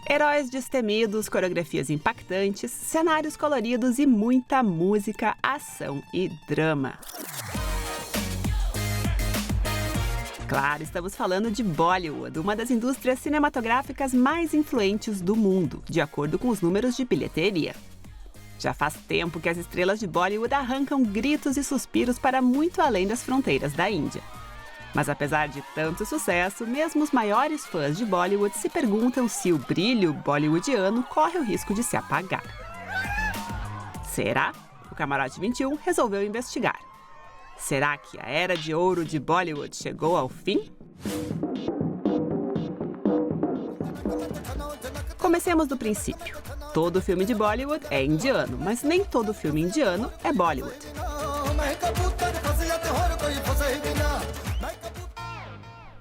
Heróis destemidos, coreografias impactantes, cenários coloridos e muita música, ação e drama. Claro, estamos falando de Bollywood, uma das indústrias cinematográficas mais influentes do mundo, de acordo com os números de bilheteria. Já faz tempo que as estrelas de Bollywood arrancam gritos e suspiros para muito além das fronteiras da Índia. Mas apesar de tanto sucesso, mesmo os maiores fãs de Bollywood se perguntam se o brilho bollywoodiano corre o risco de se apagar. Será? O Camarote 21 resolveu investigar. Será que a era de ouro de Bollywood chegou ao fim? Comecemos do princípio. Todo filme de Bollywood é indiano, mas nem todo filme indiano é Bollywood.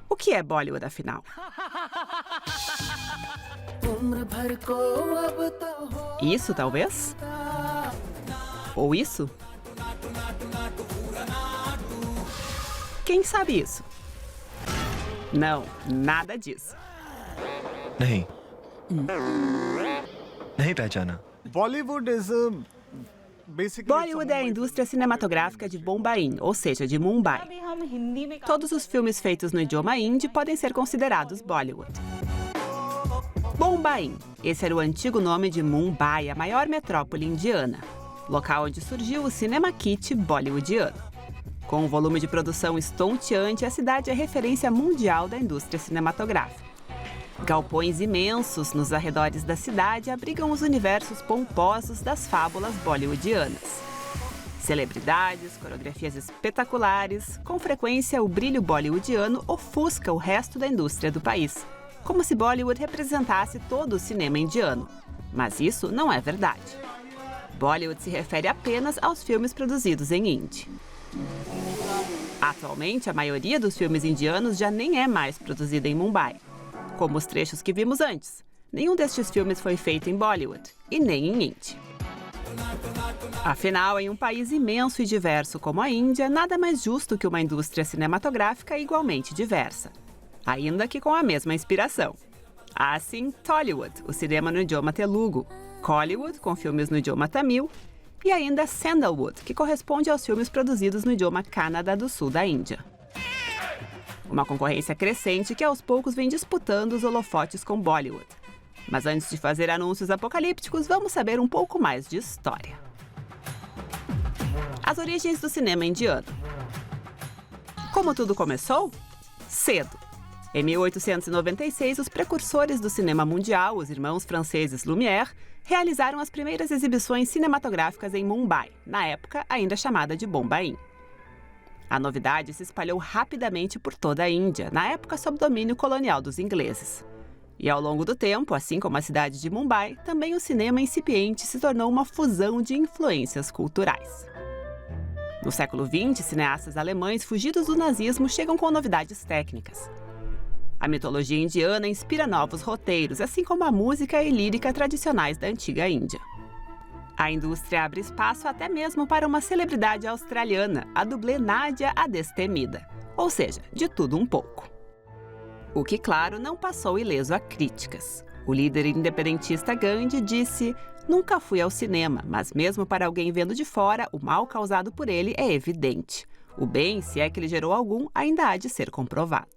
O que é Bollywood, afinal? Isso, talvez? Ou isso? Quem sabe isso? Não, nada disso. नहीं नहीं पहचाना। Bollywood is Bollywood é a indústria cinematográfica de Bombaim, ou seja, de Mumbai. Todos os filmes feitos no idioma hindi podem ser considerados Bollywood. Bombaim, esse era o antigo nome de Mumbai, a maior metrópole indiana, local onde surgiu o cinema kit bollywoodiano. Com um volume de produção estonteante, a cidade é referência mundial da indústria cinematográfica. Galpões imensos nos arredores da cidade abrigam os universos pomposos das fábulas bollywoodianas. Celebridades, coreografias espetaculares, com frequência o brilho bollywoodiano ofusca o resto da indústria do país, como se Bollywood representasse todo o cinema indiano. Mas isso não é verdade. Bollywood se refere apenas aos filmes produzidos em hindi. Atualmente, a maioria dos filmes indianos já nem é mais produzida em Mumbai. Como os trechos que vimos antes, nenhum destes filmes foi feito em Bollywood, e nem em hindi. Afinal, em um país imenso e diverso como a Índia, nada mais justo que uma indústria cinematográfica igualmente diversa, ainda que com a mesma inspiração. Há, assim, Tollywood, o cinema no idioma telugu, Collywood, com filmes no idioma tamil, e ainda Sandalwood, que corresponde aos filmes produzidos no idioma Kannada do sul da Índia. Uma concorrência crescente que aos poucos vem disputando os holofotes com Bollywood. Mas antes de fazer anúncios apocalípticos, vamos saber um pouco mais de história. As origens do cinema indiano. Como tudo começou? Cedo. Em 1896, os precursores do cinema mundial, os irmãos franceses Lumière, realizaram as primeiras exibições cinematográficas em Mumbai, na época ainda chamada de Bombaim. A novidade se espalhou rapidamente por toda a Índia, na época sob domínio colonial dos ingleses. E ao longo do tempo, assim como a cidade de Mumbai, também o cinema incipiente se tornou uma fusão de influências culturais. No século XX, cineastas alemães fugidos do nazismo chegam com novidades técnicas. A mitologia indiana inspira novos roteiros, assim como a música e lírica tradicionais da antiga Índia. A indústria abre espaço até mesmo para uma celebridade australiana, a dublê Nádia a Destemida, ou seja, de tudo um pouco. O que, claro, não passou ileso a críticas. O líder independentista Gandhi disse: "Nunca fui ao cinema, mas mesmo para alguém vendo de fora, o mal causado por ele é evidente. O bem, se é que ele gerou algum, ainda há de ser comprovado."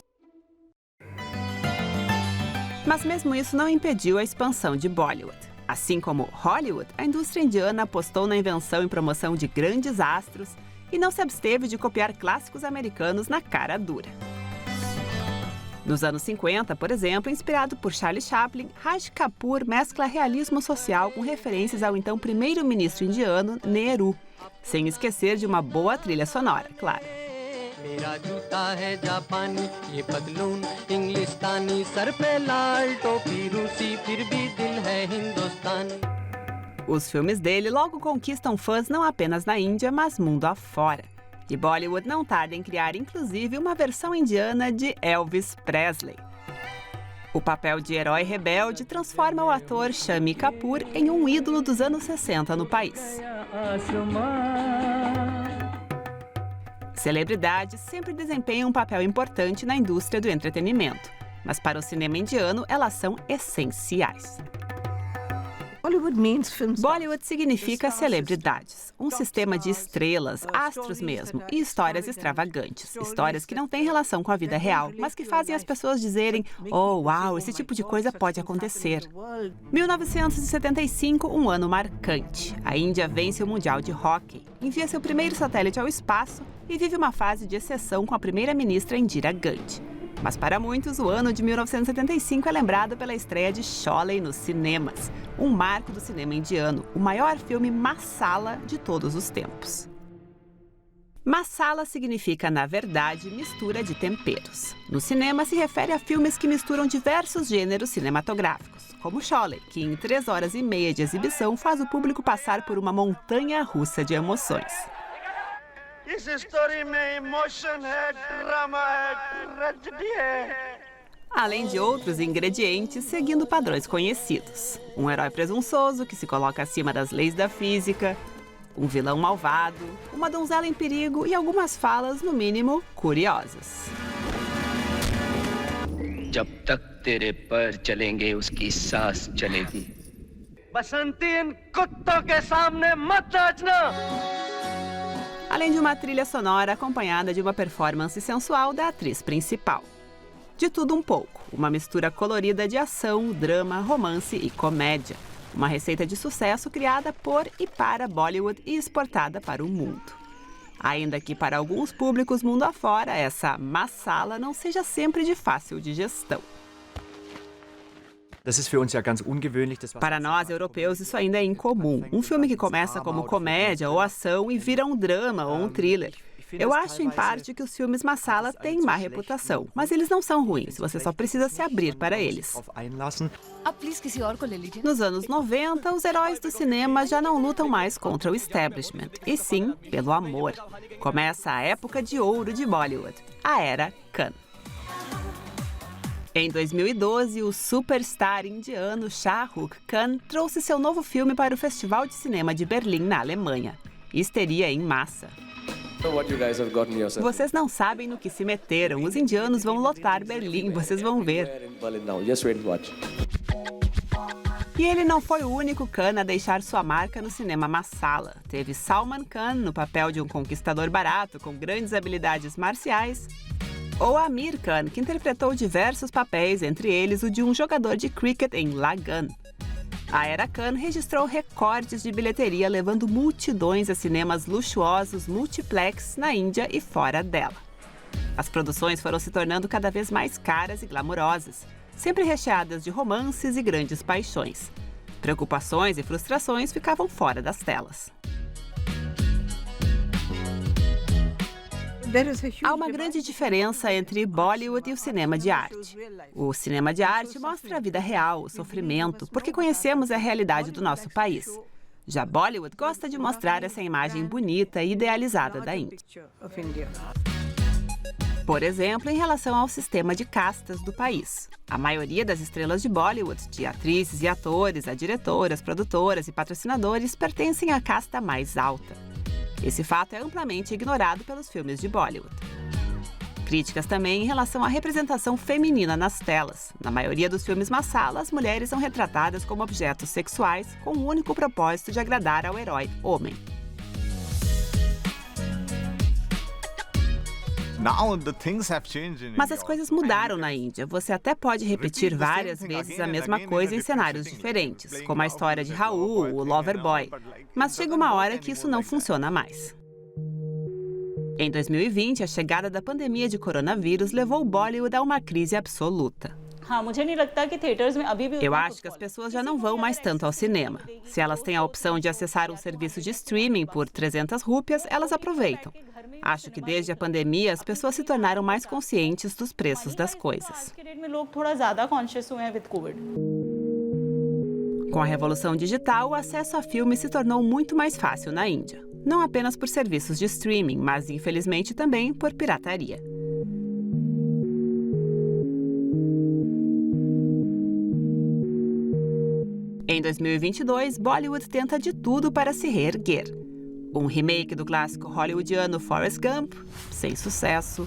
Mas mesmo isso não impediu a expansão de Bollywood. Assim como Hollywood, a indústria indiana apostou na invenção e promoção de grandes astros e não se absteve de copiar clássicos americanos na cara dura. Nos anos 50, por exemplo, inspirado por Charlie Chaplin, Raj Kapoor mescla realismo social com referências ao então primeiro-ministro indiano, Nehru, sem esquecer de uma boa trilha sonora, claro. मेरा जूता है जापानी ये पतलून इंग्लिस्तानी सर पे लाल टोपी रूसी फिर भी दिल है हिंदुस्तानी. Os filmes dele logo conquistam fãs não apenas na Índia, mas mundo afora. E Bollywood não tarda em criar inclusive uma versão indiana de Elvis Presley. O papel de herói rebelde transforma o ator Shami Kapoor em um ídolo dos anos 60 no país. Celebridades sempre desempenham um papel importante na indústria do entretenimento. mas para o cinema indiano elas são essenciais. Bollywood significa celebridades, um sistema de estrelas, astros mesmo, e histórias extravagantes. Histórias que não têm relação com a vida real, mas que fazem as pessoas dizerem: oh, uau, esse tipo de coisa pode acontecer. 1975, um ano marcante. A Índia vence o Mundial de Hóquei, envia seu primeiro satélite ao espaço e vive uma fase de exceção com a primeira-ministra Indira Gandhi. Mas para muitos, o ano de 1975 é lembrado pela estreia de Sholay nos cinemas, um marco do cinema indiano, o maior filme masala de todos os tempos. Masala significa, na verdade, mistura de temperos. No cinema, se refere a filmes que misturam diversos gêneros cinematográficos, como Sholay, que em 3 horas e meia de exibição faz o público passar por uma montanha-russa de emoções. Além de outros ingredientes, seguindo padrões conhecidos. Um herói presunçoso que se coloca acima das leis da física, um vilão malvado, uma donzela em perigo e algumas falas, no mínimo, curiosas. जब तक तेरे पैर चलेंगे उसकी सांस चलेगी बसंती इन कुत्तों के सामने मत नाचना. Além de uma trilha sonora acompanhada de uma performance sensual da atriz principal. De tudo um pouco, uma mistura colorida de ação, drama, romance e comédia. Uma receita de sucesso criada por e para Bollywood e exportada para o mundo. Ainda que para alguns públicos mundo afora, essa masala não seja sempre de fácil digestão. Para nós, europeus, isso ainda é incomum. Um filme que começa como comédia ou ação e vira um drama ou um thriller. Eu acho, em parte, que os filmes masala têm má reputação, mas eles não são ruins, você só precisa se abrir para eles. Nos anos 90, os heróis do cinema já não lutam mais contra o establishment, e sim pelo amor. Começa a época de ouro de Bollywood, a Era Khan. Em 2012, o superstar indiano Shah Rukh Khan trouxe seu novo filme para o Festival de Cinema de Berlim, na Alemanha. Histeria em massa. Vocês não sabem no que se meteram. Os indianos vão lotar Berlim, vocês vão ver. E ele não foi o único Khan a deixar sua marca no cinema masala. Teve Salman Khan no papel de um conquistador barato com grandes habilidades marciais, ou Aamir Khan, que interpretou diversos papéis, entre eles o de um jogador de cricket em Lagan. A Era Khan registrou recordes de bilheteria, levando multidões a cinemas luxuosos multiplex na Índia e fora dela. As produções foram se tornando cada vez mais caras e glamourosas, sempre recheadas de romances e grandes paixões. Preocupações e frustrações ficavam fora das telas. Há uma grande diferença entre Bollywood e o cinema de arte. O cinema de arte mostra a vida real, o sofrimento, porque conhecemos a realidade do nosso país. Já Bollywood gosta de mostrar essa imagem bonita e idealizada da Índia. Por exemplo, em relação ao sistema de castas do país. A maioria das estrelas de Bollywood, de atrizes e atores, a diretoras, produtoras e patrocinadores, pertencem à casta mais alta. Esse fato é amplamente ignorado pelos filmes de Bollywood. Críticas também em relação à representação feminina nas telas. Na maioria dos filmes masala, as mulheres são retratadas como objetos sexuais com o único propósito de agradar ao herói homem. Mas as coisas mudaram na Índia. Você até pode repetir várias vezes a mesma coisa em cenários diferentes, como a história de Raul, o Loverboy. Mas chega uma hora que isso não funciona mais. Em 2020, a chegada da pandemia de coronavírus levou o Bollywood a uma crise absoluta. Eu acho que as pessoas já não vão mais tanto ao cinema. Se elas têm a opção de acessar um serviço de streaming por 300 rúpias, elas aproveitam. Acho que desde a pandemia as pessoas se tornaram mais conscientes dos preços das coisas. Com a revolução digital, o acesso a filmes se tornou muito mais fácil na Índia. Não apenas por serviços de streaming, mas infelizmente também por pirataria. Em 2022, Bollywood tenta de tudo para se reerguer. Um remake do clássico hollywoodiano Forrest Gump, sem sucesso.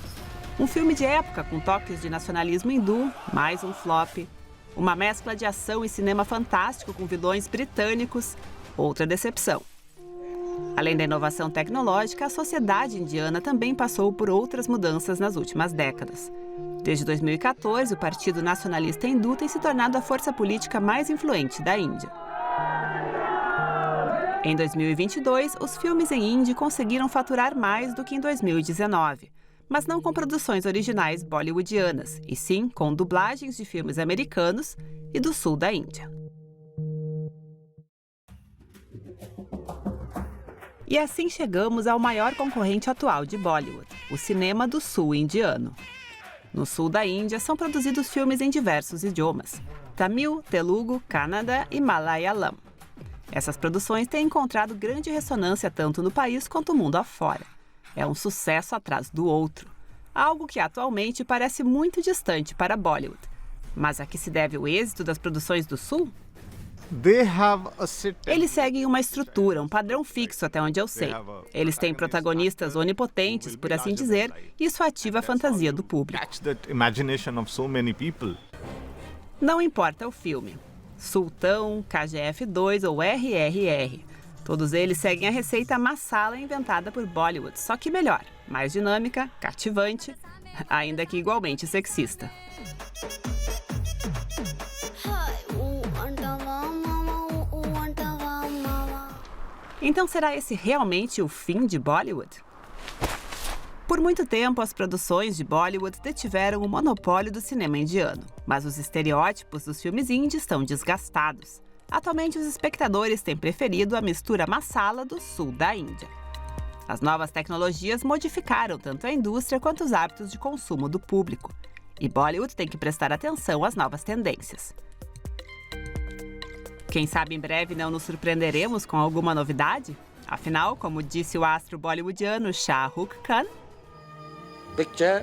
Um filme de época com toques de nacionalismo hindu, mais um flop. Uma mescla de ação e cinema fantástico com vilões britânicos, outra decepção. Além da inovação tecnológica, a sociedade indiana também passou por outras mudanças nas últimas décadas. Desde 2014, o Partido Nacionalista Hindu tem se tornado a força política mais influente da Índia. Em 2022, os filmes em hindi conseguiram faturar mais do que em 2019, mas não com produções originais bollywoodianas, e sim com dublagens de filmes americanos e do sul da Índia. E assim chegamos ao maior concorrente atual de Bollywood, o cinema do sul indiano. No sul da Índia são produzidos filmes em diversos idiomas: Tamil, Telugu, Kannada e Malayalam. Essas produções têm encontrado grande ressonância tanto no país quanto no mundo afora. É um sucesso atrás do outro, algo que atualmente parece muito distante para Bollywood. Mas a que se deve o êxito das produções do sul? Eles seguem uma estrutura, um padrão fixo até onde eu sei. Eles têm protagonistas onipotentes, por assim dizer, e isso ativa a fantasia do público. Não importa o filme. Sultão, KGF2 ou RRR. Todos eles seguem a receita masala inventada por Bollywood, só que melhor, mais dinâmica, cativante, ainda que igualmente sexista. Então será esse realmente o fim de Bollywood? Por muito tempo, as produções de Bollywood detiveram o monopólio do cinema indiano, mas os estereótipos dos filmes indies estão desgastados. Atualmente, os espectadores têm preferido a mistura masala do sul da Índia. As novas tecnologias modificaram tanto a indústria quanto os hábitos de consumo do público. E Bollywood tem que prestar atenção às novas tendências. Quem sabe em breve não nos surpreenderemos com alguma novidade? Afinal, como disse o astro bollywoodiano Shah Rukh Khan, picture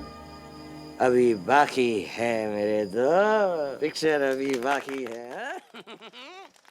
अभी बाकी है मेरे दोस्त पिक्चर अभी बाकी है